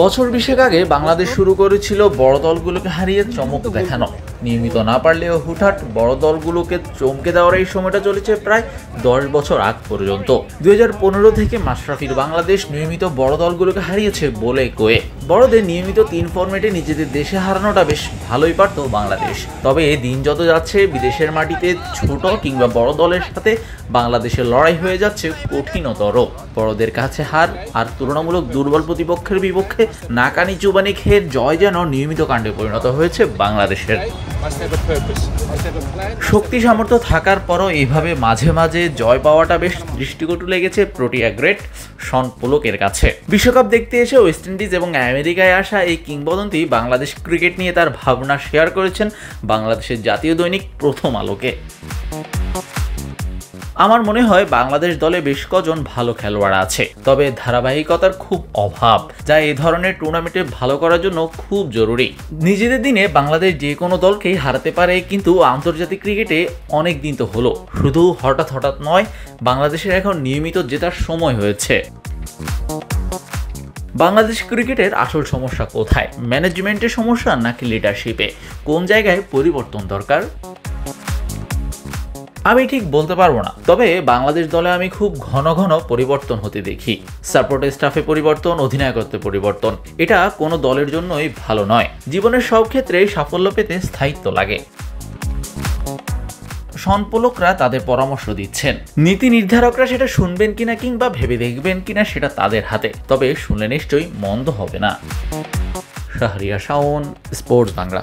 বছর 20 আগে বাংলাদেশ শুরু করেছিল বড় দলগুলোকে হারিয়ে চমক দেখানো। নিয়মিত না পারলেও হুটহাট বড় দলগুলোকে চমকে দেওয়ার এই সময়টা চলেছে প্রায় 10 বছর আগ পর্যন্ত। 2015 থেকে মাশরাফির বাংলাদেশ নিয়মিত বড় দলগুলোকে হারিয়েছে বলে কয়ে। বড়দের নিয়মিত 3 ফরম্যাটে নিজেদের দেশে হারানোটা বেশ ভালোই পারত বাংলাদেশ। তবে দিন যত যাচ্ছে বিদেশের মাটিতে ছোট কিংবা বড় দলের সাথে বাংলাদেশের লড়াই হয়ে যাচ্ছে কঠিনতর। বড়দের কাছে হার আর তুলনামূলক দুর্বল প্রতিপক্ষের বিপক্ষে নাকানি চুবানি খেয়ে জয় যেন নিয়মিত কাণ্ডে পরিণত হয়েছে বাংলাদেশের। শক্তি সামর্থ্য থাকার পরও এইভাবে মাঝে মাঝে জয় পাওয়াটা বেশ দৃষ্টিকটু লেগেছে প্রোটিয়া গ্রেট শন পোলকের কাছে। বিশ্বকাপ দেখতে এসে ওয়েস্ট ইন্ডিজ এবং আমেরিকায় আসা এই কিংবদন্তি বাংলাদেশ ক্রিকেট নিয়ে তার ভাবনা শেয়ার করেছেন বাংলাদেশের জাতীয় দৈনিক প্রথম আলোকে। আমার মনে হয় বাংলাদেশ দলে বেশ কজন ভালো খেলোয়াড় আছে, তবে ধারাবাহিকতার খুব অভাব, যা এই ধরনের টুর্নামেন্টে ভালো করার জন্য খুব জরুরি। নিজেদের দিনে বাংলাদেশ যে কোনো দলকেই হারাতে পারে, কিন্তু আন্তর্জাতিক ক্রিকেটে অনেক দিন তো হলো, শুধু হঠাৎ হঠাৎ নয়। বাংলাদেশের এখন নিয়মিত জেতার সময় হয়েছে। বাংলাদেশ ক্রিকেটের আসল সমস্যা কোথায়? ম্যানেজমেন্টের সমস্যা নাকি লিডারশিপে? কোন জায়গায় পরিবর্তন দরকার? আমি ঠিক বলতে পারবো না, তবে বাংলাদেশ দলে আমি খুব ঘন ঘন পরিবর্তন হতে দেখি। সাপোর্ট স্টাফে পরিবর্তন, অধিনায়কত্বে পরিবর্তন, এটা কোনো দলের জন্যই ভালো নয়। জীবনের সব ক্ষেত্রে সাফল্য পেতে স্থায়িত্ব লাগে। শন পোলকরা তাদের পরামর্শ দিচ্ছেন, নীতি নির্ধারকরা সেটা শুনবেন কিনা কিংবা ভেবে দেখবেন কিনা সেটা তাদের হাতে, তবে শুনলে নিশ্চয়ই মন্দ হবে না। শাহরিয়ার শাওন, স্পোর্টস বাংলা।